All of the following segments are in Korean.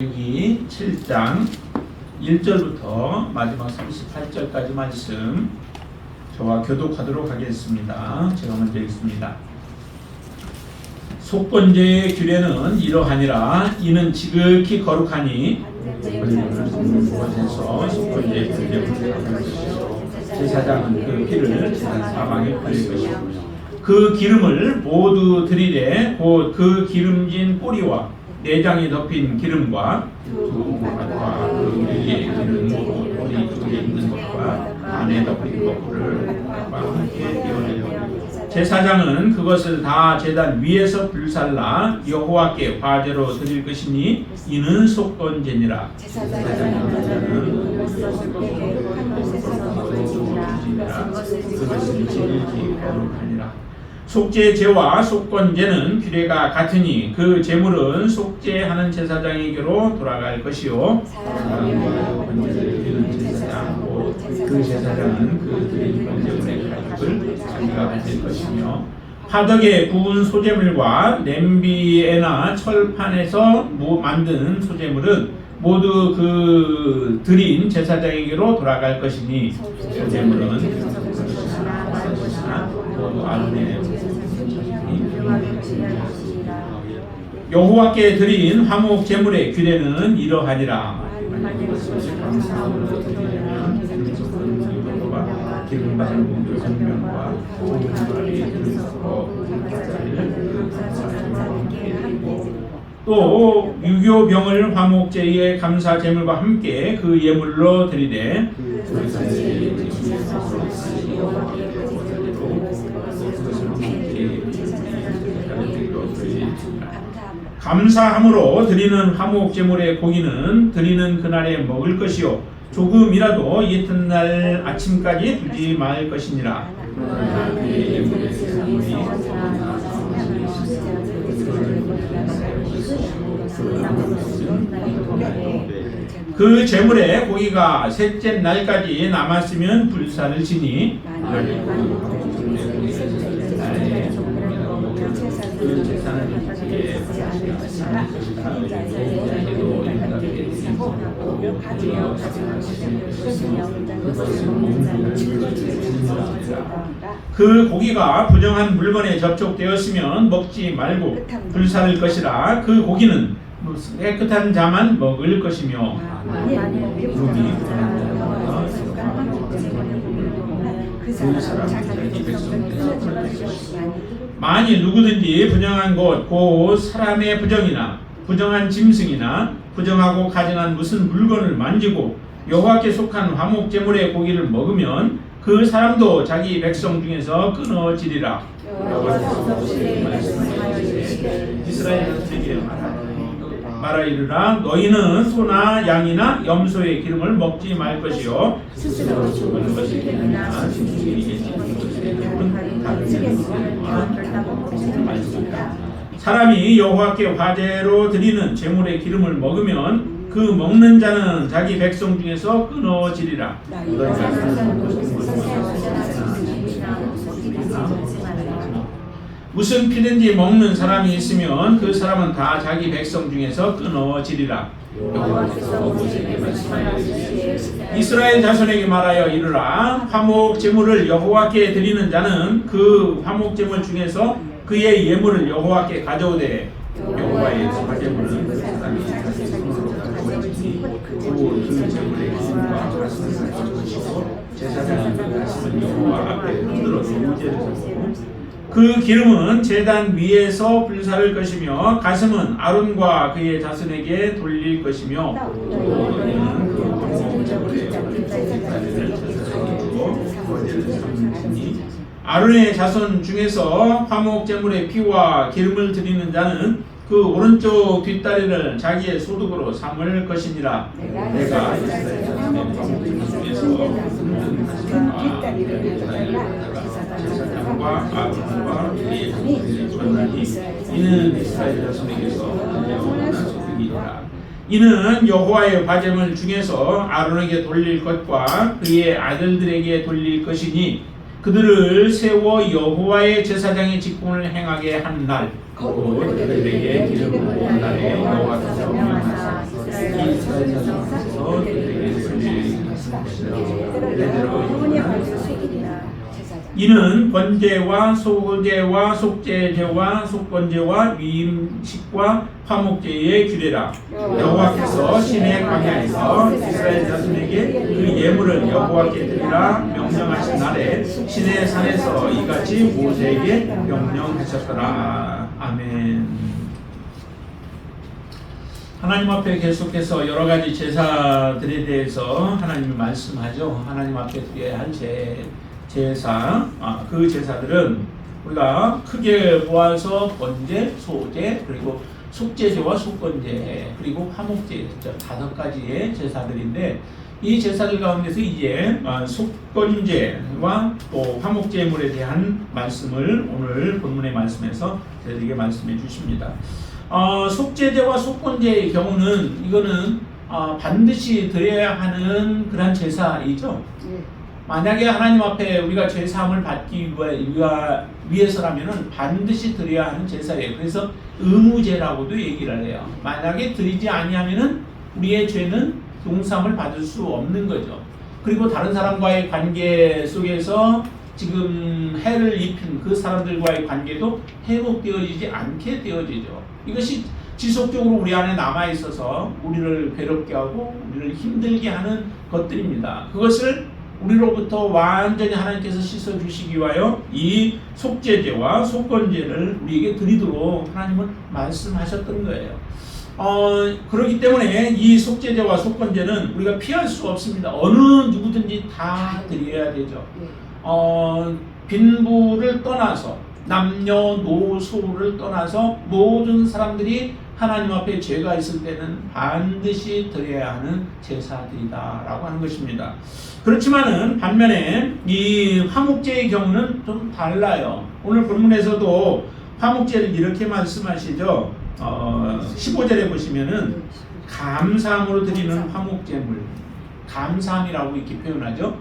여기 7장 1절부터 마지막 38절까지 말씀 저와 교독하도록 하겠습니다. 제가 먼저 읽습니다. 속건제의 규례는 이러하니라. 이는 지극히 거룩하니 곳에서 속건제의 규례를 제사장은 그 피를 제단 사방에 뿌릴 것이요 그 기름을 모두 드리되 곧 그 기름진 꼬리와 내장이 덮인 기름과 두 발과 그 위에 기름 꼬리 쪽에 있는 것과 안에 덮인 것을 함께 띄어내고 제사장은 그것을 다 제단 위에서 불살라 여호와께 화제로 드릴 것이니 이는 속건제니라. 제사장은 그것은 지극히 거룩하니라. 속죄제와 속건제는 규례가 같으니 그 제물은 속죄하는 제사장에게로 돌아갈 것이요 사람과 번제를 드리는 제사장 그 제사장은 그 드린 번제물의 가죽을 자기가 가질 것이며 화덕에 구운 소제물과 냄비에나 철판에서 만든 소제물은 모두 그 드린 제사장에게로 돌아갈 것이니 소제물은 모두 아론의 여호와께 드린 화목 제물의 규례는 이러하니라. 기름 바른 생명과 또 유교병을 화목제의 감사 제물과 함께 그 예물로 드리되 감사함으로 드리는 화목 제물의 고기는 드리는 그날에 먹을 것이요 조금이라도 이튿날 아침까지 두지 말 것이니라. 그 제물의 고기가 셋째 날까지 남았으면 불사를 지니 그 제사는 그 고기가 부정한 물건에 접촉되었으면 먹지 말고 불사를 것이라. 그 고기는 깨끗한 자만 먹을 것이며 만일 누구든지 부정한 것 곧 사람의 부정이나 부정한 짐승이나 부정하고 가증한 무슨 물건을 만지고 여호와께 속한 화목 제물의 고기를 먹으면 그 사람도 자기 백성 중에서 끊어지리라. 이스라엘에게 말하 이르라. 너희는 소나 양이나 염소의 기름을 먹지 말 것이요 스스로 죽은 것이 되느냐 사람이 여호와께 화제로 드리는 제물의 기름을 먹으면 그 먹는 자는 자기 백성 중에서 끊어지리라. 무슨 피든지 먹는 사람이 있으면 그 사람은 다 자기 백성 중에서 끊어지리라. 이스라엘 자손에게 말하여 이르라. 화목 제물을 여호와께 드리는 자는 그 화목 제물 중에서 그의 예물을 여호와께 가져오되 여호와의 화제물은 그 사람이 자기 손으로 가져오니 그 제물의 기름과 가슴을 가져오시고 제사장은 그 가슴을 여호와 앞에 흔들어서 무죄를 잡고 그 기름은 제단 위에서 불사를 것이며 가슴은 아론과 그의 자손에게 돌릴 것이며 너희는 그 화목 제물의 다리를 제사장에게 주고 번제를 삼으니 아론의 자손 중에서 화목 제물의 피와 기름을 드리는 자는 그 오른쪽 뒷다리를 자기의 소득으로 삼을 것이니라. 내가 이스라엘 자손의 화목 중에서 제사장과 아론과 그의 자손에게 전하니 이는 이스라엘 자손에게서 영원한 소득이니라. 이는 여호와의 화제물 중에서 아론에게 돌릴 것과 그의 아들들에게 돌릴 것이니 그들을 세워 여호와의 제사장의 직분을 행하게 한 날 곧 그들에게 기름을 부은 날에 여호와께서 명하사 이스라엘 자손에서 그들에게 돌리게 하시니라. 이는 번제와 소제와 속제제와 속건제와 위임식과 화목제의 규례라. 여호와께서 시내 광야에서 이스라엘 자손에게 그 예물을 여호와께 드리라 명령하신 날에 시내 산에서 이같이 모세에게 명령하셨더라. 아멘. 하나님 앞에 계속해서 여러 가지 제사들에 대해서 하나님이 말씀하죠. 하나님 앞에 드려야 할 제사, 그 제사들은 우리가 크게 모아서 번제, 소제, 그리고 속제제와 속건제, 그리고 화목제, 5가지의 제사들인데 이 제사들 가운데서 이제 속건제와 또 화목제물에 대한 말씀을 오늘 본문의 말씀에서 저희에게 말씀해 주십니다. 속제제와 속건제의 경우는 이거는 반드시 드려야 하는 그런 제사이죠. 만약에 하나님 앞에 우리가 죄사함을 받기 위해서라면 반드시 드려야 하는 제사예요. 그래서 의무제라고도 얘기를 해요. 만약에 드리지 아니하면은 우리의 죄는 용서함을 받을 수 없는 거죠. 그리고 다른 사람과의 관계 속에서 지금 해를 입힌 그 사람들과의 관계도 회복되어지지 않게 되어지죠. 이것이 지속적으로 우리 안에 남아있어서 우리를 괴롭게 하고 우리를 힘들게 하는 것들입니다. 그것을 우리로부터 완전히 하나님께서 씻어주시기 위하여 이 속제제와 속건제를 우리에게 드리도록 하나님은 말씀하셨던 거예요. 그렇기 때문에 이 속제제와 속건제는 우리가 피할 수 없습니다. 어느 누구든지 다 드려야 되죠. 빈부를 떠나서 남녀노소를 떠나서 모든 사람들이 하나님 앞에 죄가 있을 때는 반드시 드려야 하는 제사들이다라고 하는 것입니다. 그렇지만은 반면에 이 화목제의 경우는 좀 달라요. 오늘 본문에서도 화목제를 이렇게 말씀하시죠. 15절에 보시면은 감사함으로 드리는 화목제물, 감사함이라고 이렇게 표현하죠.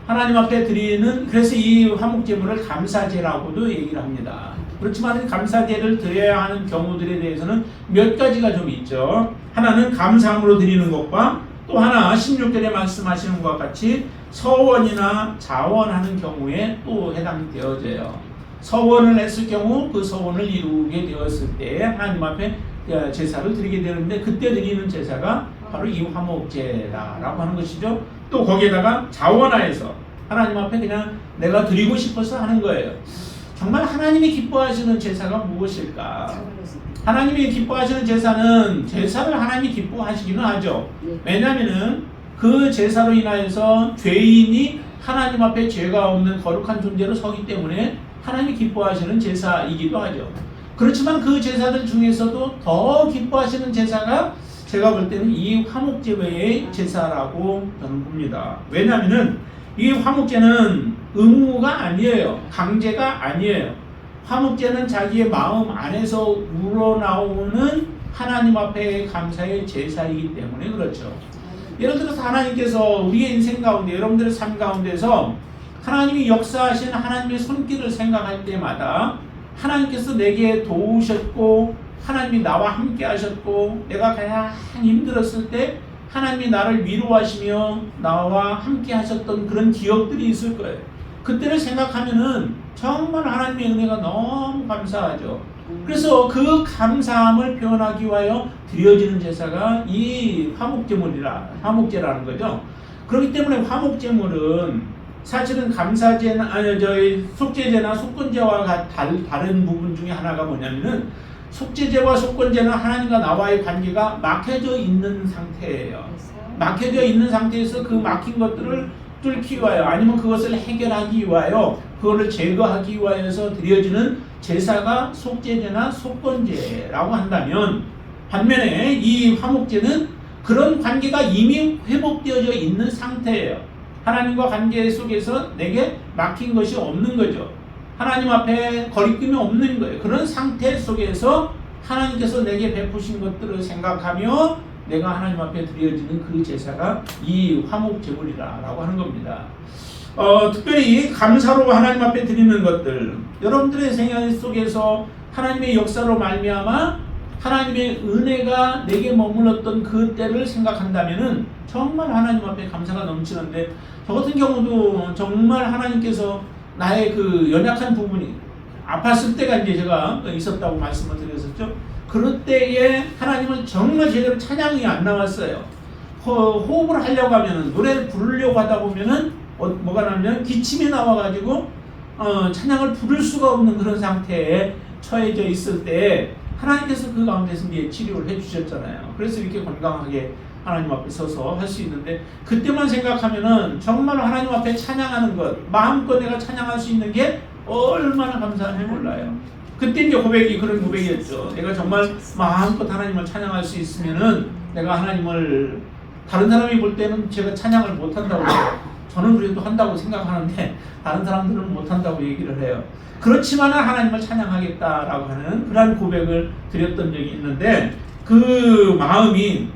하나님 앞에 드리는, 그래서 이 화목제물을 감사제라고도 얘기를 합니다. 그렇지만 감사제를 드려야 하는 경우들에 대해서는 몇 가지가 좀 있죠. 하나는 감사함으로 드리는 것과 또 하나 16절에 말씀하시는 것과 같이 서원이나 자원하는 경우에 또 해당되어져요. 서원을 했을 경우 그 서원을 이루게 되었을 때 하나님 앞에 제사를 드리게 되는데 그때 드리는 제사가 바로 이 화목제라고 하는 것이죠. 또 거기에다가 자원하여서 하나님 앞에 그냥 내가 드리고 싶어서 하는 거예요. 정말 하나님이 기뻐하시는 제사가 무엇일까? 하나님이 기뻐하시는 제사는 제사를 하나님이 기뻐하시기는 하죠. 왜냐하면은 그 제사로 인하여서 죄인이 하나님 앞에 죄가 없는 거룩한 존재로 서기 때문에 하나님이 기뻐하시는 제사이기도 하죠. 그렇지만 그 제사들 중에서도 더 기뻐하시는 제사가 제가 볼 때는 이 화목제의 제사라고 저는 봅니다. 왜냐하면은 이 화목제는 의무가 아니에요. 강제가 아니에요. 화목제는 자기의 마음 안에서 우러나오는 하나님 앞에 감사의 제사이기 때문에 그렇죠. 예를 들어서 하나님께서 우리의 인생 가운데, 여러분들의 삶 가운데서 하나님이 역사하신 하나님의 손길을 생각할 때마다 하나님께서 내게 도우셨고 하나님이 나와 함께 하셨고 내가 가장 힘들었을 때 하나님이 나를 위로하시며 나와 함께 하셨던 그런 기억들이 있을 거예요. 그때를 생각하면은 정말 하나님의 은혜가 너무 감사하죠. 그래서 그 감사함을 표현하기 위하여 드려지는 제사가 이 화목제라는 거죠. 그렇기 때문에 화목제물은 사실은 감사제나 속제제나 속건제와 다른 부분 중에 하나가 뭐냐면은 속제제와 속건제는 하나님과 나와의 관계가 막혀져 있는 상태예요. 막혀져 있는 상태에서 그 막힌 것들을 뚫기 위하여 아니면 그것을 해결하기 위하여 그것을 제거하기 위하여서 드려지는 제사가 속제제나 속건제라고 한다면 반면에 이 화목제는 그런 관계가 이미 회복되어져 있는 상태예요. 하나님과 관계 속에서 내게 막힌 것이 없는 거죠. 하나님 앞에 거리낌이 없는 거예요. 그런 상태 속에서 하나님께서 내게 베푸신 것들을 생각하며 내가 하나님 앞에 드려지는 그 제사가 이 화목제물이라고 하는 겁니다. 특별히 감사로 하나님 앞에 드리는 것들, 여러분들의 생활 속에서 하나님의 역사로 말미암아 하나님의 은혜가 내게 머물렀던 그 때를 생각한다면은 정말 하나님 앞에 감사가 넘치는데, 저 같은 경우도 정말 하나님께서 나의 그 연약한 부분이 아팠을 때가 이제 제가 있었다고 말씀을 드렸었죠. 그럴 때에 하나님은 정말 제대로 찬양이 안 나왔어요. 호흡을 하려고 하면은, 노래를 부르려고 하다 보면은 뭐가 나면 기침이 나와가지고 찬양을 부를 수가 없는 그런 상태에 처해져 있을 때 하나님께서 그 가운데서 이제 치료를 해주셨잖아요. 그래서 이렇게 건강하게 하나님 앞에 서서 할 수 있는데, 그때만 생각하면은 정말 하나님 앞에 찬양하는 것, 마음껏 내가 찬양할 수 있는 게 얼마나 감사한지 몰라요. 그때 이제 고백이 그런 고백이었죠. 내가 정말 마음껏 하나님을 찬양할 수 있으면은 내가 하나님을, 다른 사람이 볼 때는 제가 찬양을 못한다고 해요. 저는 그래도 한다고 생각하는데 다른 사람들은 못한다고 얘기를 해요. 그렇지만 하나님을 찬양하겠다라고 하는 그런 고백을 드렸던 적이 있는데, 그 마음이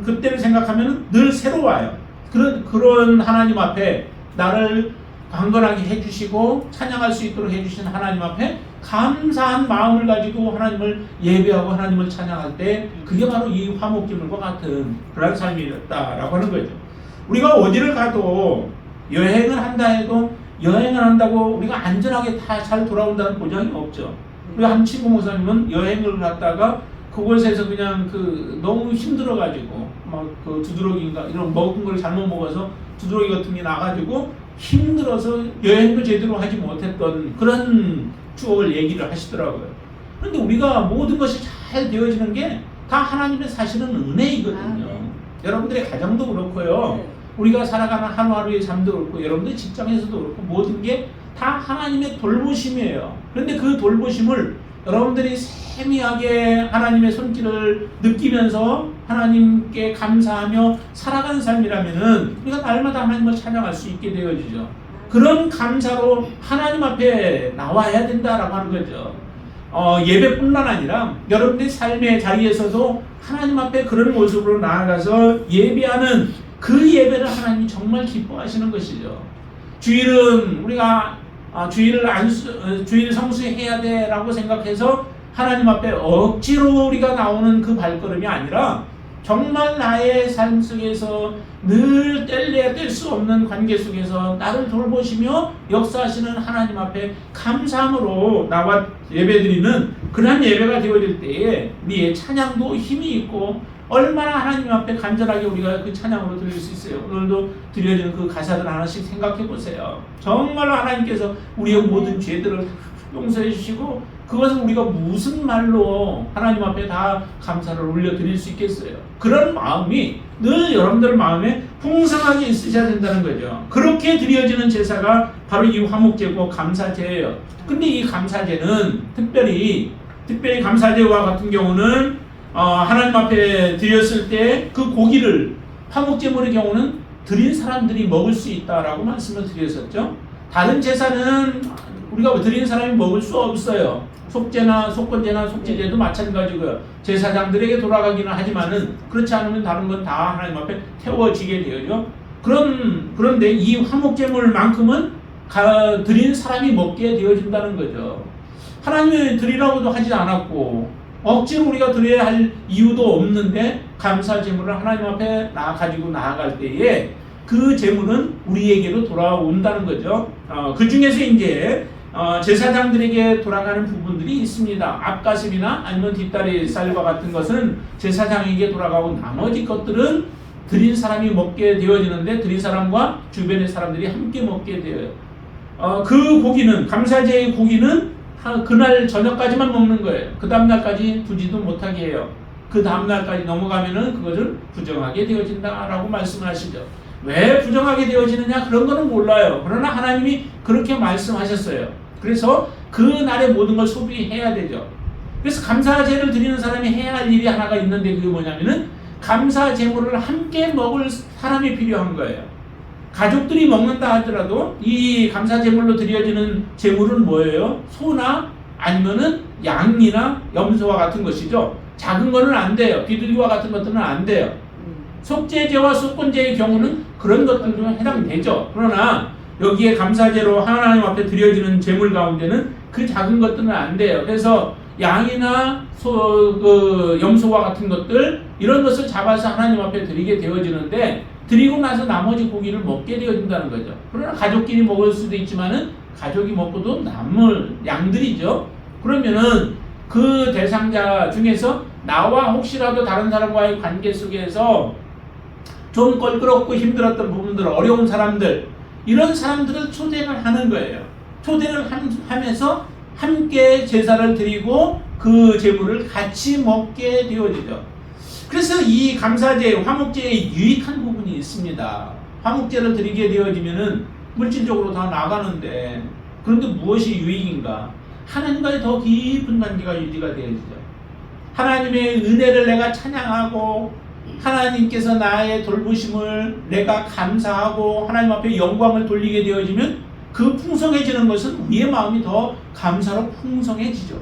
그때를 생각하면 늘 새로워요. 그런 하나님 앞에 나를 강건하게 해주시고 찬양할 수 있도록 해주신 하나님 앞에 감사한 마음을 가지고 하나님을 예배하고 하나님을 찬양할 때, 그게 바로 이 화목제물과 같은 그런 삶이었다라고 하는 거죠. 우리가 어디를 가도 여행을 한다 해도 여행을 한다고 우리가 안전하게 다 잘 돌아온다는 보장이 없죠. 우리 한 친구 목사님은 여행을 갔다가 그곳에서 그냥 너무 힘들어가지고 막 두드러기인가 이런 먹은 걸 잘못 먹어서 두드러기 같은 게 나가지고 힘들어서 여행도 제대로 하지 못했던 그런 추억을 얘기를 하시더라고요. 그런데 우리가 모든 것이 잘 되어지는 게 다 하나님의 사실은 은혜이거든요. 여러분들의 가정도 그렇고요. 우리가 살아가는 하루하루의 삶도 그렇고, 여러분들 직장에서도 그렇고, 모든 게 다 하나님의 돌보심이에요. 그런데 그 돌보심을 여러분들이 세미하게 하나님의 손길을 느끼면서 하나님께 감사하며 살아가는 삶이라면은 우리가 날마다 하나님을 찬양할 수 있게 되어지죠. 그런 감사로 하나님 앞에 나와야 된다라고 하는 거죠. 예배뿐만 아니라 여러분들의 삶의 자리에서도 하나님 앞에 그런 모습으로 나아가서 예배하는 그 예배를 하나님이 정말 기뻐하시는 것이죠. 주일은 우리가 주일 성수해야 돼라고 생각해서 하나님 앞에 억지로 우리가 나오는 그 발걸음이 아니라, 정말 나의 삶 속에서 늘 뗄래야 뗄 수 없는 관계 속에서 나를 돌보시며 역사하시는 하나님 앞에 감사함으로 나와 예배드리는 그러한 예배가 되어질 때에 우리의 찬양도 힘이 있고, 얼마나 하나님 앞에 간절하게 우리가 그 찬양으로 드릴 수 있어요. 오늘도 드려지는 그 가사들 하나씩 생각해 보세요. 정말 하나님께서 우리의 모든 죄들을 용서해 주시고, 그것을 우리가 무슨 말로 하나님 앞에 다 감사를 올려드릴 수 있겠어요. 그런 마음이 늘 여러분들 마음에 풍성하게 있으셔야 된다는 거죠. 그렇게 드려지는 제사가 바로 이 화목제고 감사제예요. 근데 이 감사제는 특별히 감사제와 같은 경우는 하나님 앞에 드렸을 때 그 고기를, 화목제물의 경우는 드린 사람들이 먹을 수 있다라고 말씀을 드렸었죠. 다른 제사는 우리가 드린 사람이 먹을 수 없어요. 속죄나 속건제나 속죄제도 마찬가지고요. 제사장들에게 돌아가기는 하지만은 그렇지 않으면 다른 건 다 하나님 앞에 태워지게 되어요. 그런데 이 화목제물만큼은 드린 사람이 먹게 되어진다는 거죠. 하나님이 드리라고도 하지 않았고 억지로 우리가 드려야 할 이유도 없는데, 감사 제물을 하나님 앞에 가지고 나아갈 때에 그 제물은 우리에게로 돌아온다는 거죠. 그 중에서 이제 제사장들에게 돌아가는 부분들이 있습니다. 앞가슴이나 아니면 뒷다리살과 같은 것은 제사장에게 돌아가고, 나머지 것들은 드린 사람이 먹게 되어지는데 드린 사람과 주변의 사람들이 함께 먹게 되어요. 그 고기는, 감사제의 고기는 그날 저녁까지만 먹는 거예요. 그 다음날까지 두지도 못하게 해요. 그 다음날까지 넘어가면은 그것을 부정하게 되어진다라고 말씀을 하시죠. 왜 부정하게 되어지느냐, 그런 거는 몰라요. 그러나 하나님이 그렇게 말씀하셨어요. 그래서 그 날의 모든 걸 소비해야 되죠. 그래서 감사제를 드리는 사람이 해야 할 일이 하나가 있는데, 그게 뭐냐면은 감사제물을 함께 먹을 사람이 필요한 거예요. 가족들이 먹는다 하더라도 이 감사제물로 드려지는 제물은 뭐예요? 소나 아니면은 양이나 염소와 같은 것이죠. 작은 거는 안 돼요. 비둘기와 같은 것들은 안 돼요. 속죄제와 속건제의 경우는 그런 것들도 해당되죠. 그러나 여기에 감사제로 하나님 앞에 드려지는 제물 가운데는 그 작은 것들은 안 돼요. 그래서 양이나 염소와 같은 것들 이런 것을 잡아서 하나님 앞에 드리게 되어지는데 드리고 나서 나머지 고기를 먹게 되어진다는 거죠. 그러나 가족끼리 먹을 수도 있지만은 가족이 먹고도 남을 양들이죠. 그러면은 그 대상자 중에서 나와 혹시라도 다른 사람과의 관계 속에서 좀 껄끄럽고 힘들었던 부분들, 어려운 사람들, 이런 사람들을 초대를 하는 거예요. 초대를 하면서 함께 제사를 드리고 그 제물을 같이 먹게 되어지죠. 그래서 이 감사제, 화목제에 유익한 부분이 있습니다. 화목제를 드리게 되어지면은 물질적으로 다 나가는데, 그런데 무엇이 유익인가? 하나님과의 더 깊은 관계가 유지가 되어지죠. 하나님의 은혜를 내가 찬양하고 하나님께서 나의 돌보심을 내가 감사하고 하나님 앞에 영광을 돌리게 되어지면 그 풍성해지는 것은 우리의 마음이 더 감사로 풍성해지죠.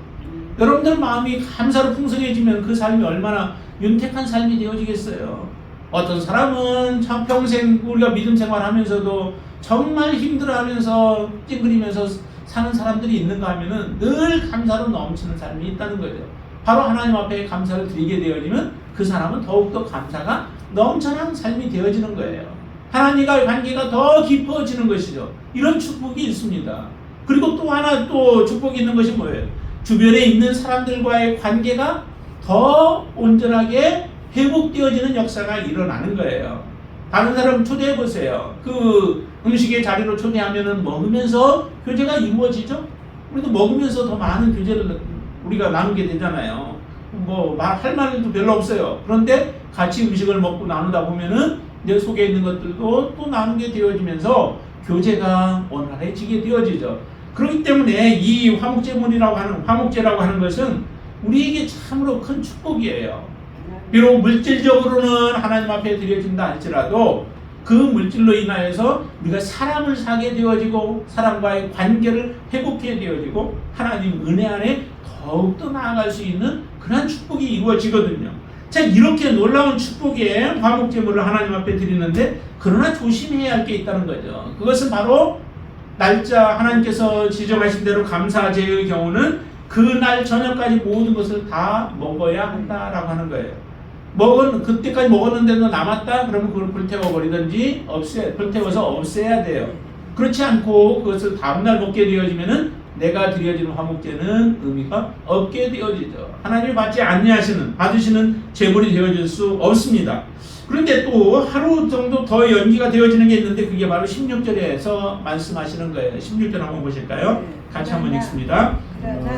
여러분들 마음이 감사로 풍성해지면 그 삶이 얼마나 윤택한 삶이 되어지겠어요. 어떤 사람은 참 평생 우리가 믿음 생활하면서도 정말 힘들어하면서 찡그리면서 사는 사람들이 있는가 하면은 늘 감사로 넘치는 삶이 있다는 거죠. 바로 하나님 앞에 감사를 드리게 되어지면 그 사람은 더욱더 감사가 넘쳐난 삶이 되어지는 거예요. 하나님과의 관계가 더 깊어지는 것이죠. 이런 축복이 있습니다. 그리고 또 하나 또 축복이 있는 것이 뭐예요? 주변에 있는 사람들과의 관계가 더 온전하게 회복되어지는 역사가 일어나는 거예요. 다른 사람 초대해 보세요. 그 음식의 자리로 초대하면은 먹으면서 교제가 이루어지죠. 우리도 먹으면서 더 많은 교제를 우리가 나누게 되잖아요. 뭐 말할 말도 별로 없어요. 그런데 같이 음식을 먹고 나누다 보면은 내 속에 있는 것들도 또 나누게 되어지면서 교제가 원활해지게 되어지죠. 그렇기 때문에 이 화목제라고 하는 것은 우리에게 참으로 큰 축복이에요. 비록 물질적으로는 하나님 앞에 드려진다 할지라도 그 물질로 인하여서 우리가 사람을 사게 되어지고 사람과의 관계를 회복해 되어지고 하나님 은혜 안에 더욱더 나아갈 수 있는 그런 축복이 이루어지거든요. 자, 이렇게 놀라운 축복의 화목제물을 하나님 앞에 드리는데 그러나 조심해야 할 게 있다는 거죠. 그것은 바로 날짜 하나님께서 지정하신 대로 감사제의 경우는 그날 저녁까지 모든 것을 다 먹어야 한다라고 하는 거예요. 그때까지 먹었는데도 남았다? 그러면 그걸 불태워버리든지 불태워서 없애야 돼요. 그렇지 않고 그것을 다음날 먹게 되어지면은 내가 드려지는 화목제는 의미가 없게 되어지죠. 하나님이 받으시는 제물이 되어질 수 없습니다. 그런데 또 하루 정도 더 연기가 되어지는 게 있는데 그게 바로 16절에서 말씀하시는 거예요. 16절 한번 보실까요? 같이 한번 읽습니다.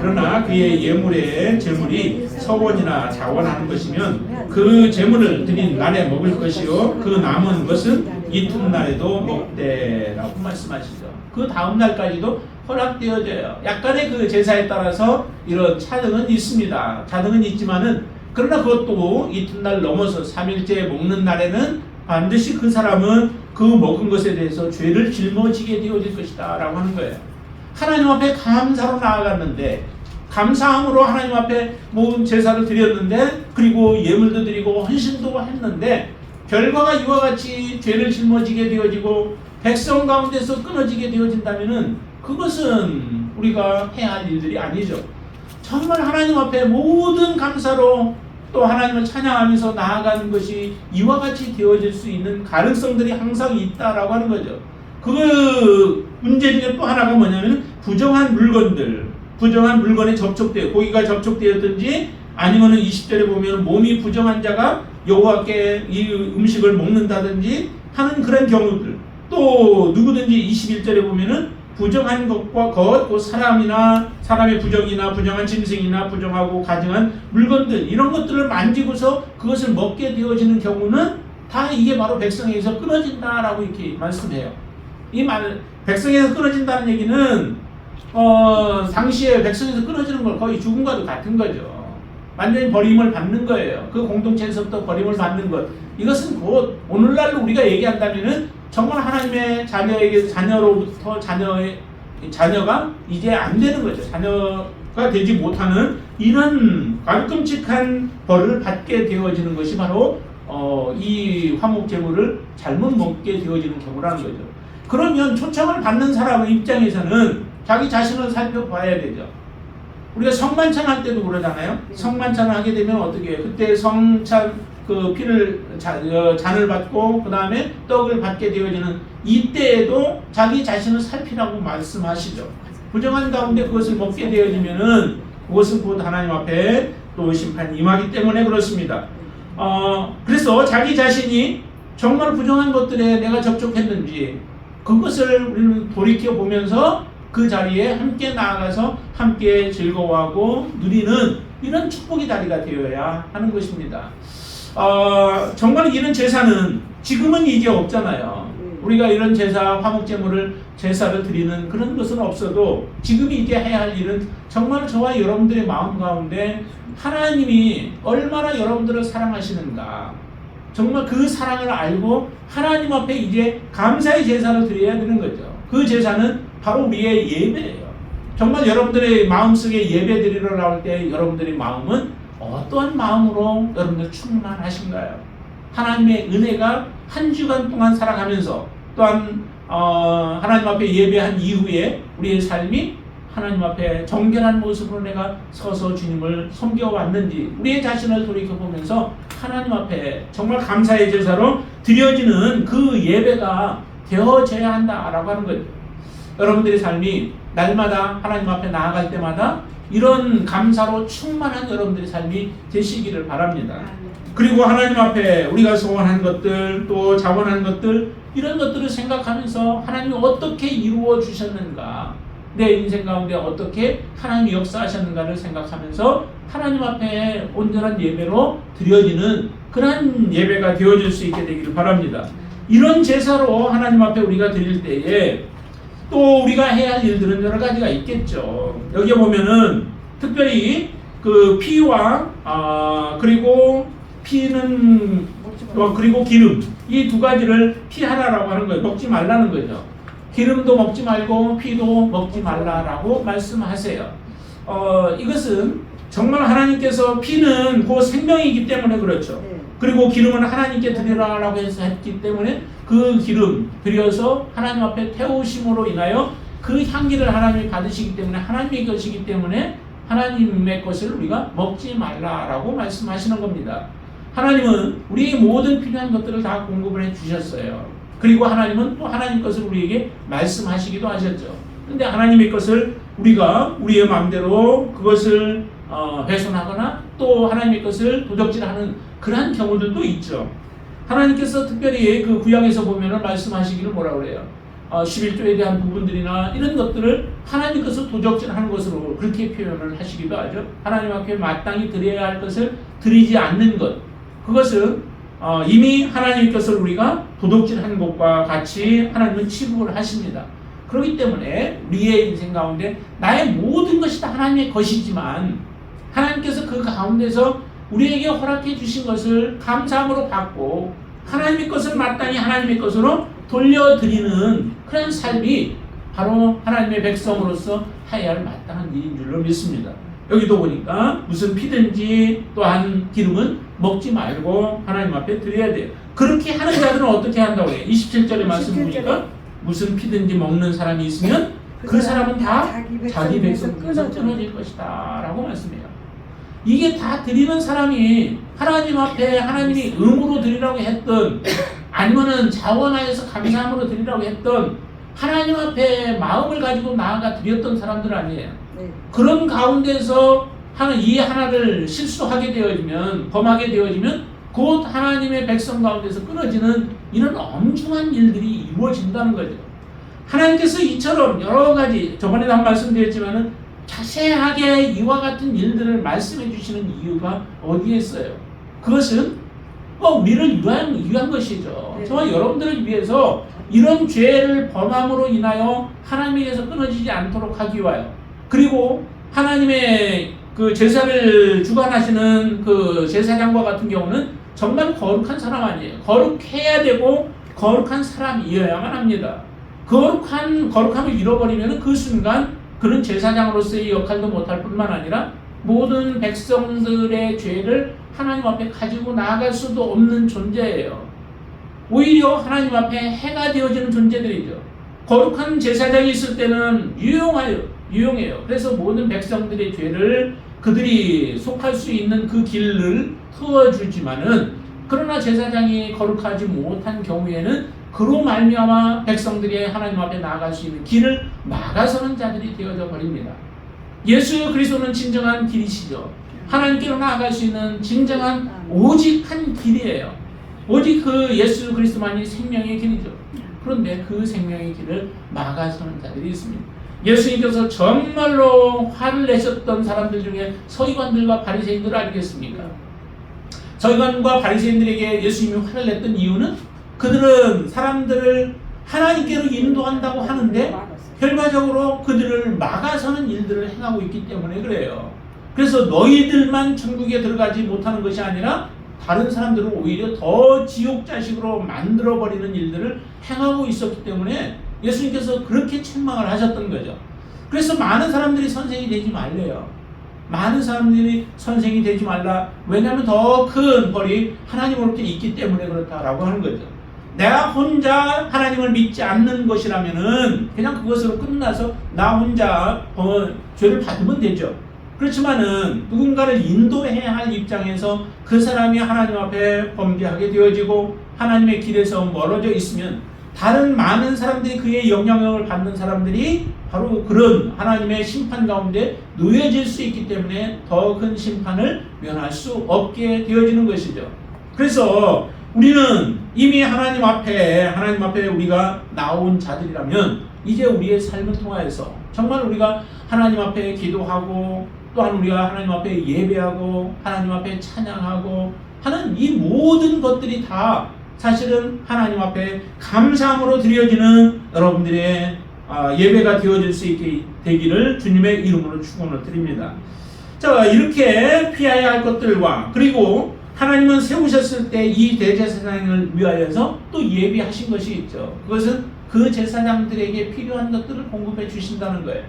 그러나 그의 예물의 제물이 서원이나 자원하는 것이면 그 제물을 드린 날에 먹을 것이요 그 남은 것은 이튿날에도 먹되라고 말씀하시죠. 그 다음 날까지도 허락되어져요. 약간의 그 제사에 따라서 이런 차등은 있습니다. 차등은 있지만은 그러나 그것도 이튿날 넘어서 3일째 먹는 날에는 반드시 그 사람은 그 먹은 것에 대해서 죄를 짊어지게 되어질 것이다 라고 하는 거예요. 하나님 앞에 감사로 나아갔는데 감사함으로 하나님 앞에 모든 제사를 드렸는데 그리고 예물도 드리고 헌신도 했는데 결과가 이와 같이 죄를 짊어지게 되어지고 백성 가운데서 끊어지게 되어진다면은 그것은 우리가 해야 할 일들이 아니죠. 정말 하나님 앞에 모든 감사로 또 하나님을 찬양하면서 나아가는 것이 이와 같이 되어질 수 있는 가능성들이 항상 있다라고 하는 거죠. 그 문제 중에 또 하나가 뭐냐면 부정한 물건에 접촉되어 고기가 접촉되었든지 아니면은 20절에 보면 몸이 부정한 자가 여호와께 이 음식을 먹는다든지 하는 그런 경우들, 또 누구든지 21절에 보면은 부정한 것과 곧 사람의 부정이나 부정한 짐승이나 부정하고 가증한 물건들 이런 것들을 만지고서 그것을 먹게 되어지는 경우는 다 이게 바로 백성에게서 끊어진다라고 이렇게 말씀해요. 이 말 백성에서 끊어진다는 얘기는 당시에 백성에서 끊어지는 걸 거의 죽음과도 같은 거죠. 완전히 버림을 받는 거예요. 그 공동체에서부터 버림을 받는 것. 이것은 곧 오늘날로 우리가 얘기한다면은 정말 하나님의 자녀로부터 자녀가 이제 안 되는 거죠. 자녀가 되지 못하는 이런 끔찍한 벌을 받게 되어지는 것이 바로 이 화목제물을 잘못 먹게 되어지는 경우라는 거죠. 그러면 초청을 받는 사람의 입장에서는 자기 자신을 살펴봐야 되죠. 우리가 성만찬 할 때도 그러잖아요. 성만찬을 하게 되면 어떻게 해요? 그때 성찬 그 피를 잔을 받고 그 다음에 떡을 받게 되어지는 이때에도 자기 자신을 살피라고 말씀하시죠. 부정한 가운데 그것을 먹게 되어지면은 그것은 곧 하나님 앞에 또 심판이 임하기 때문에 그렇습니다. 그래서 자기 자신이 정말 부정한 것들에 내가 접촉했는지 그것을 우리는 돌이켜 보면서 그 자리에 함께 나아가서 함께 즐거워하고 누리는 이런 축복의 자리가 되어야 하는 것입니다. 정말 이런 제사는 지금은 이게 없잖아요. 우리가 이런 제사, 화목제물을 제사를 드리는 그런 것은 없어도 지금이 이제 해야 할 일은 정말 저와 여러분들의 마음 가운데 하나님이 얼마나 여러분들을 사랑하시는가, 정말 그 사랑을 알고 하나님 앞에 이제 감사의 제사를 드려야 되는 거죠. 그 제사는 바로 우리의 예배예요. 정말 여러분들의 마음속에 예배 드리러 나올 때 여러분들의 마음은 어떠한 마음으로 여러분들 충만하신가요? 하나님의 은혜가 한 주간 동안 살아가면서 또한 하나님 앞에 예배한 이후에 우리의 삶이 하나님 앞에 정결한 모습으로 내가 서서 주님을 섬겨왔는지 우리의 자신을 돌이켜보면서 하나님 앞에 정말 감사의 제사로 드려지는 그 예배가 되어져야 한다라고 하는 거죠. 여러분들의 삶이 날마다 하나님 앞에 나아갈 때마다 이런 감사로 충만한 여러분들의 삶이 되시기를 바랍니다. 그리고 하나님 앞에 우리가 소원한 것들 또 자원한 것들 이런 것들을 생각하면서 하나님이 어떻게 이루어 주셨는가, 내 인생 가운데 어떻게 하나님이 역사하셨는가를 생각하면서 하나님 앞에 온전한 예배로 드려지는 그러한 예배가 되어질 수 있게 되기를 바랍니다. 이런 제사로 하나님 앞에 우리가 드릴 때에 또 우리가 해야 할 일들은 여러 가지가 있겠죠. 여기 보면은 특별히 그 피와 그리고 피는 그리고 기름 이 두 가지를 피하라라고 하는 거예요. 먹지 말라는 거죠. 기름도 먹지 말고 피도 먹지 말라라고 말씀하세요. 이것은 정말 하나님께서 피는 그 생명이기 때문에 그렇죠. 그리고 기름은 하나님께 드리라라고 해서 했기 때문에 그 기름 드려서 하나님 앞에 태우심으로 인하여 그 향기를 하나님이 받으시기 때문에 하나님의 것이기 때문에 하나님의 것을 우리가 먹지 말라라고 말씀하시는 겁니다. 하나님은 우리의 모든 필요한 것들을 다 공급을 해주셨어요. 그리고 하나님은 또 하나님 것을 우리에게 말씀하시기도 하셨죠. 근데 하나님의 것을 우리가 우리의 마음대로 그것을 훼손하거나 또 하나님의 것을 도적질하는 그러한 경우들도 있죠. 하나님께서 특별히 그 구약에서 보면은 말씀하시기를 뭐라 그래요? 11조에 대한 부분들이나 이런 것들을 하나님 것을 도적질하는 것으로 그렇게 표현을 하시기도 하죠. 하나님 앞에 마땅히 드려야 할 것을 드리지 않는 것, 그것은 이미 하나님 것을 우리가 도둑질하는 것과 같이 하나님은 취급을 하십니다. 그렇기 때문에 우리의 인생 가운데 나의 모든 것이 다 하나님의 것이지만 하나님께서 그 가운데서 우리에게 허락해 주신 것을 감사함으로 받고 하나님의 것을 마땅히 하나님의 것으로 돌려드리는 그런 삶이 바로 하나님의 백성으로서 해야 할 마땅한 일인 줄로 믿습니다. 여기도 보니까 무슨 피든지 또한 기름은 먹지 말고 하나님 앞에 드려야 돼요. 그렇게 하는 자들은 어떻게 한다고 해요? 27절의 말씀 보니까 무슨 피든지 먹는 사람이 있으면 그 사람은 다 자기 백성에서 끊어질 것이다 라고 말씀해요. 이게 다 드리는 사람이 하나님 앞에 하나님이 의무로 드리라고 했던 아니면은 자원하여서 감사함으로 드리라고 했던 하나님 앞에 마음을 가지고 나아가 드렸던 사람들 아니에요. 그런 가운데서 이 하나를 실수하게 되어지면 범하게 되어지면 곧 하나님의 백성 가운데서 끊어지는 이런 엄중한 일들이 이루어진다는 거죠. 하나님께서 이처럼 여러 가지 저번에도 한 말씀드렸지만은 자세하게 이와 같은 일들을 말씀해 주시는 이유가 어디에 있어요? 그것은 우리를 위한 것이죠. 저와 여러분들을 위해서 이런 죄를 범함으로 인하여 하나님에게서 끊어지지 않도록 하기 위하여, 그리고 하나님의 그 제사를 주관하시는 그 제사장과 같은 경우는 정말 거룩한 사람 아니에요. 거룩해야 되고 거룩한 사람이어야만 합니다. 거룩함을 잃어버리면 그 순간 그런 제사장으로서의 역할도 못할 뿐만 아니라 모든 백성들의 죄를 하나님 앞에 가지고 나아갈 수도 없는 존재예요. 오히려 하나님 앞에 해가 되어지는 존재들이죠. 거룩한 제사장이 있을 때는 유용해요. 그래서 모든 백성들의 죄를 그들이 속할 수 있는 그 길을 트워주지만은, 그러나 제사장이 거룩하지 못한 경우에는 그로 말미암아 백성들이 하나님 앞에 나아갈 수 있는 길을 막아서는 자들이 되어져 버립니다. 예수 그리스도는 진정한 길이시죠. 하나님께로 나아갈 수 있는 진정한 오직 한 길이에요. 오직 그 예수 그리스도만이 생명의 길이죠. 그런데 그 생명의 길을 막아서는 자들이 있습니다. 예수님께서 정말로 화를 내셨던 사람들 중에 서기관들과 바리새인들을 알겠습니까? 서기관과 바리새인들에게 예수님이 화를 냈던 이유는 그들은 사람들을 하나님께로 인도한다고 하는데 결과적으로 그들을 막아서는 일들을 행하고 있기 때문에 그래요. 그래서 너희들만 천국에 들어가지 못하는 것이 아니라 다른 사람들을 오히려 더 지옥 자식으로 만들어버리는 일들을 행하고 있었기 때문에 예수님께서 그렇게 책망을 하셨던 거죠. 그래서 많은 사람들이 선생이 되지 말래요. 많은 사람들이 선생이 되지 말라. 왜냐하면 더 큰 벌이 하나님으로부터 있기 때문에 그렇다라고 하는 거죠. 내가 혼자 하나님을 믿지 않는 것이라면은 그냥 그것으로 끝나서 나 혼자 죄를 받으면 되죠. 그렇지만은 누군가를 인도해야 할 입장에서 그 사람이 하나님 앞에 범죄하게 되어지고 하나님의 길에서 멀어져 있으면 다른 많은 사람들이 그의 영향력을 받는 사람들이 바로 그런 하나님의 심판 가운데 놓여질 수 있기 때문에 더 큰 심판을 면할 수 없게 되어지는 것이죠. 그래서 우리는 이미 하나님 앞에 우리가 나온 자들이라면 이제 우리의 삶을 통하여서 정말 우리가 하나님 앞에 기도하고 또한 우리가 하나님 앞에 예배하고 하나님 앞에 찬양하고 하는 이 모든 것들이 다 사실은 하나님 앞에 감사함으로 드려지는 여러분들의 예배가 되어질 수 있게 되기를 주님의 이름으로 축원을 드립니다. 자, 이렇게 피해야 할 것들과 그리고 하나님은 세우셨을 때 이 대제사장을 위하여서 또 예비하신 것이 있죠. 그것은 그 제사장들에게 필요한 것들을 공급해 주신다는 거예요.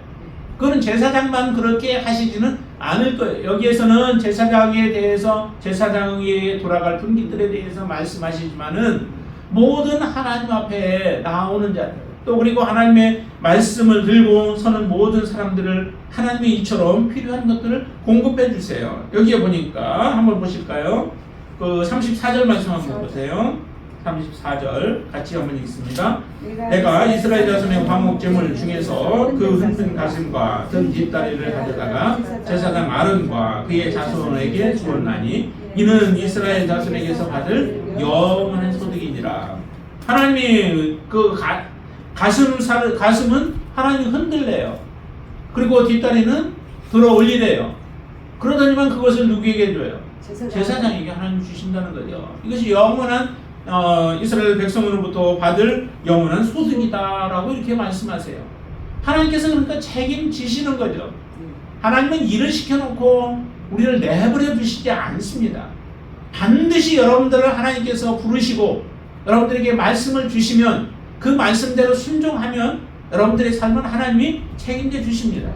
그거는 제사장만 그렇게 하시지는 않을 거예요. 여기에서는 제사장에 대해서 제사장에 돌아갈 분기들에 대해서 말씀하시지만은 모든 하나님 앞에 나오는 자들 또 그리고 하나님의 말씀을 들고 서는 모든 사람들을 하나님의 이처럼 필요한 것들을 공급해 주세요. 여기에 보니까 한번 보실까요? 그 34절 말씀 한번 보세요. 34절 같이 한번 읽습니다. 내가 이스라엘 자손의 화목제물 중에서 그 흔든 가슴과 든 뒷다리를 가져다가 제사장 아론과 그의 자손에게 주었나니 이는 이스라엘 자손에게서 받을 영원한 소득이니라. 하나님이 그 가슴은 하나님이 흔들래요. 그리고 뒷다리는 들어 올리래요. 그러더니만 그것을 누구에게 줘요? 제사장에게 하나님 주신다는 거죠. 이것이 영원한 이스라엘 백성으로부터 받을 영원한 소득이다라고 이렇게 말씀하세요. 하나님께서 그러니까 책임지시는 거죠. 하나님은 일을 시켜놓고 우리를 내버려 두시지 않습니다. 반드시 여러분들을 하나님께서 부르시고 여러분들에게 말씀을 주시면 그 말씀대로 순종하면 여러분들의 삶은 하나님이 책임져 주십니다.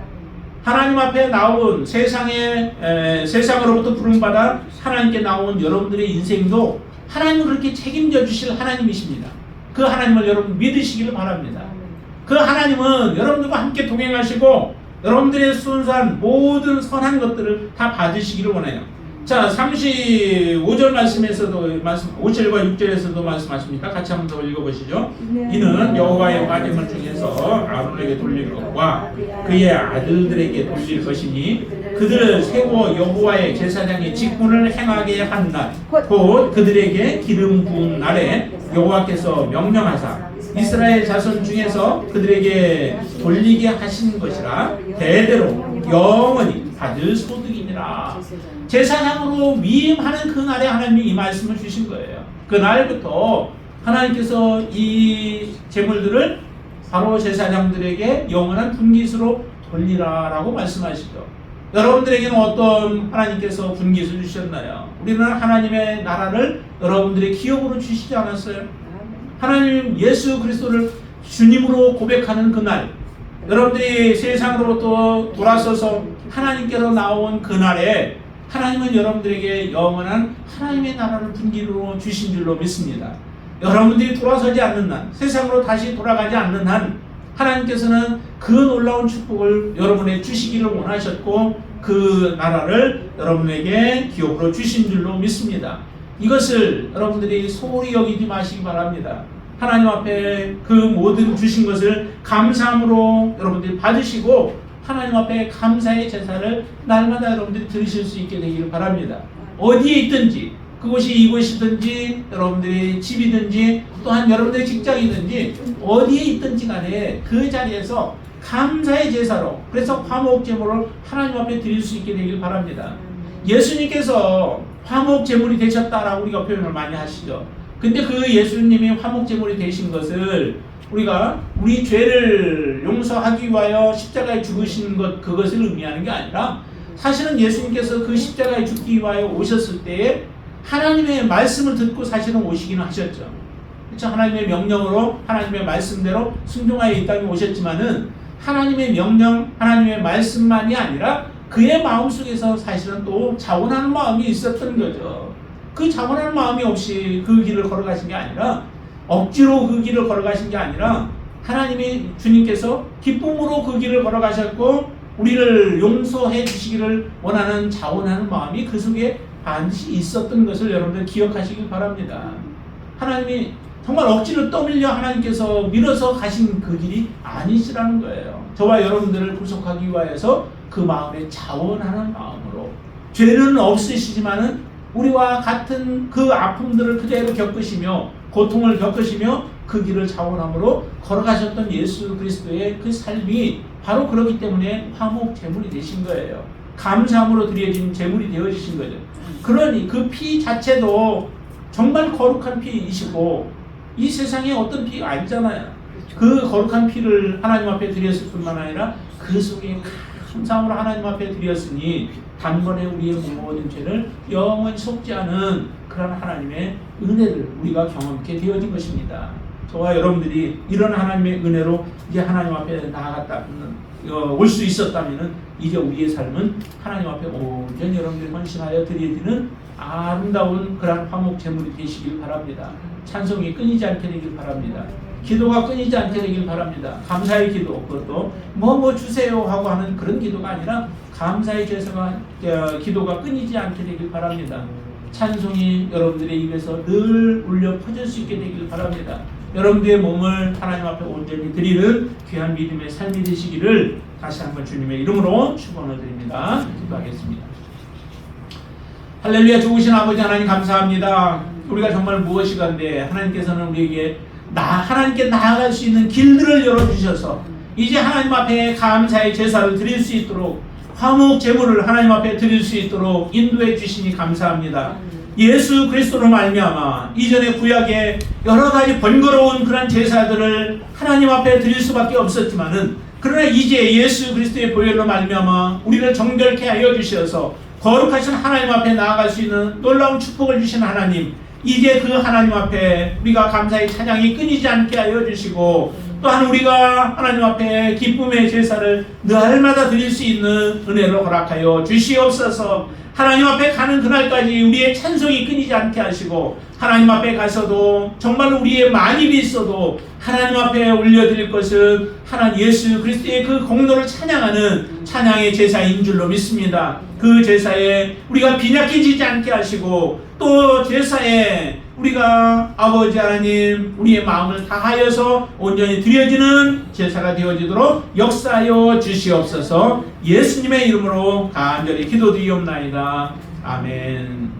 하나님 앞에 나온 세상으로부터 부름받아 하나님께 나온 여러분들의 인생도 하나님은 그렇게 책임져 주실 하나님이십니다. 그 하나님을 여러분 믿으시기를 바랍니다. 그 하나님은 여러분들과 함께 동행하시고 여러분들의 순수한 모든 선한 것들을 다 받으시기를 원해요. 자, 35절 말씀에서도 5절과 6절에서도 말씀하십니다. 같이 한번 더 읽어보시죠. 이는 여호와의 화제물 중에서 아론에게 돌릴 것과 그의 아들들에게 돌릴 것이니 그들을 세워 여호와의 제사장의 직분을 행하게 한 날 곧 그들에게 기름 부은 날에 여호와께서 명령하사 이스라엘 자손 중에서 그들에게 돌리게 하신 것이라 대대로 영원히 받을 소득이니라. 제사장으로 위임하는 그 날에 하나님이 이 말씀을 주신 거예요. 그 날부터 하나님께서 이 제물들을 바로 제사장들에게 영원한 분깃으로 돌리라라고 말씀하시죠. 여러분들에게는 어떤 하나님께서 분깃을 주셨나요? 우리는 하나님의 나라를 여러분들의 기업으로 주시지 않았어요? 하나님 예수 그리스도를 주님으로 고백하는 그날, 여러분들이 세상으로부터 돌아서서 하나님께로 나온 그날에 하나님은 여러분들에게 영원한 하나님의 나라를 분기로 주신 줄로 믿습니다. 여러분들이 돌아서지 않는 한, 세상으로 다시 돌아가지 않는 한 하나님께서는 그 놀라운 축복을 여러분에게 주시기를 원하셨고 그 나라를 여러분에게 기업으로 주신 줄로 믿습니다. 이것을 여러분들이 소홀히 여기지 마시기 바랍니다. 하나님 앞에 그 모든 주신 것을 감사함으로 여러분들이 받으시고 하나님 앞에 감사의 제사를 날마다 여러분들이 드리실 수 있게 되기를 바랍니다. 어디에 있든지 그곳이 이곳이든지 여러분들의 집이든지 또한 여러분들의 직장이든지 어디에 있든지 간에 그 자리에서 감사의 제사로 그래서 화목제물을 하나님 앞에 드릴 수 있게 되길 바랍니다. 예수님께서 화목제물이 되셨다라고 우리가 표현을 많이 하시죠. 근데 그 예수님이 화목제물이 되신 것을 우리가 우리 죄를 용서하기 위하여 십자가에 죽으신 것 그것을 의미하는 게 아니라 사실은 예수님께서 그 십자가에 죽기 위하여 오셨을 때에 하나님의 말씀을 듣고 사실은 오시기는 하셨죠. 그렇죠? 하나님의 명령으로 하나님의 말씀대로 순종하여 이 땅에 오셨지만은 하나님의 명령, 하나님의 말씀만이 아니라 그의 마음속에서 사실은 또 자원하는 마음이 있었던 거죠. 그 자원하는 마음이 없이 그 길을 걸어가신 게 아니라 억지로 그 길을 걸어가신 게 아니라 하나님이 주님께서 기쁨으로 그 길을 걸어가셨고 우리를 용서해 주시기를 원하는 자원하는 마음이 그 속에 반드시 있었던 것을 여러분들 기억하시길 바랍니다. 하나님이 정말 억지로 떠밀려 하나님께서 밀어서 가신 그 길이 아니시라는 거예요. 저와 여러분들을 구속하기 위하여서 그 마음에 자원하는 마음으로 죄는 없으시지만은 우리와 같은 그 아픔들을 그대로 겪으시며 고통을 겪으시며 그 길을 자원함으로 걸어가셨던 예수 그리스도의 그 삶이 바로 그렇기 때문에 화목 제물이 되신 거예요. 감사함으로 드려진 제물이 되어지신 거죠. 그러니 그 피 자체도 정말 거룩한 피이시고 이 세상에 어떤 피가 아니잖아요. 그 거룩한 피를 하나님 앞에 드렸을 뿐만 아니라 그 속에 감사함으로 하나님 앞에 드렸으니 단번에 우리의 모든 죄를 영원히 속지 않은 그런 하나님의 은혜를 우리가 경험하게 되어진 것입니다. 저와 여러분들이 이런 하나님의 은혜로 이제 하나님 앞에 나아갔다 올 수 있었다면 이제 우리의 삶은 하나님 앞에 온전히 여러분들이 헌신하여 드려지는 아름다운 그런 화목 제물이 되시길 바랍니다. 찬송이 끊이지 않게 되길 바랍니다. 기도가 끊이지 않게 되길 바랍니다. 감사의 기도, 그것도 뭐 주세요 하고 하는 그런 기도가 아니라 감사의 기도가 끊이지 않게 되길 바랍니다. 찬송이 여러분들의 입에서 늘 울려 퍼질 수 있게 되길 바랍니다. 여러분들의 몸을 하나님 앞에 온전히 드리는 귀한 믿음의 삶이 되시기를 다시 한번 주님의 이름으로 축원을 드립니다. 기도하겠습니다. 할렐루야. 좋으신 아버지 하나님 감사합니다. 우리가 정말 무엇이간데 하나님께서는 우리에게 하나님께 나아갈 수 있는 길들을 열어주셔서 이제 하나님 앞에 감사의 제사를 드릴 수 있도록 화목 제물을 하나님 앞에 드릴 수 있도록 인도해 주시니 감사합니다. 예수 그리스도로 말미암아 이전에 구약에 여러 가지 번거로운 그런 제사들을 하나님 앞에 드릴 수밖에 없었지만은 그러나 이제 예수 그리스도의 보혈로 말미암아 우리를 정결케 하여 주셔서 거룩하신 하나님 앞에 나아갈 수 있는 놀라운 축복을 주신 하나님, 이제 그 하나님 앞에 우리가 감사의 찬양이 끊이지 않게 하여 주시고 또한 우리가 하나님 앞에 기쁨의 제사를 날마다 드릴 수 있는 은혜로 허락하여 주시옵소서. 하나님 앞에 가는 그날까지 우리의 찬송이 끊이지 않게 하시고 하나님 앞에 가서도 정말 우리의 만입이 있어도 하나님 앞에 올려드릴 것은 하나님 예수 그리스도의 그 공로를 찬양하는 찬양의 제사인 줄로 믿습니다. 그 제사에 우리가 빈약해지지 않게 하시고 또 제사에 우리가 아버지 하나님 우리의 마음을 다하여서 온전히 드려지는 제사가 되어지도록 역사하여 주시옵소서. 예수님의 이름으로 간절히 기도드리옵나이다. 아멘.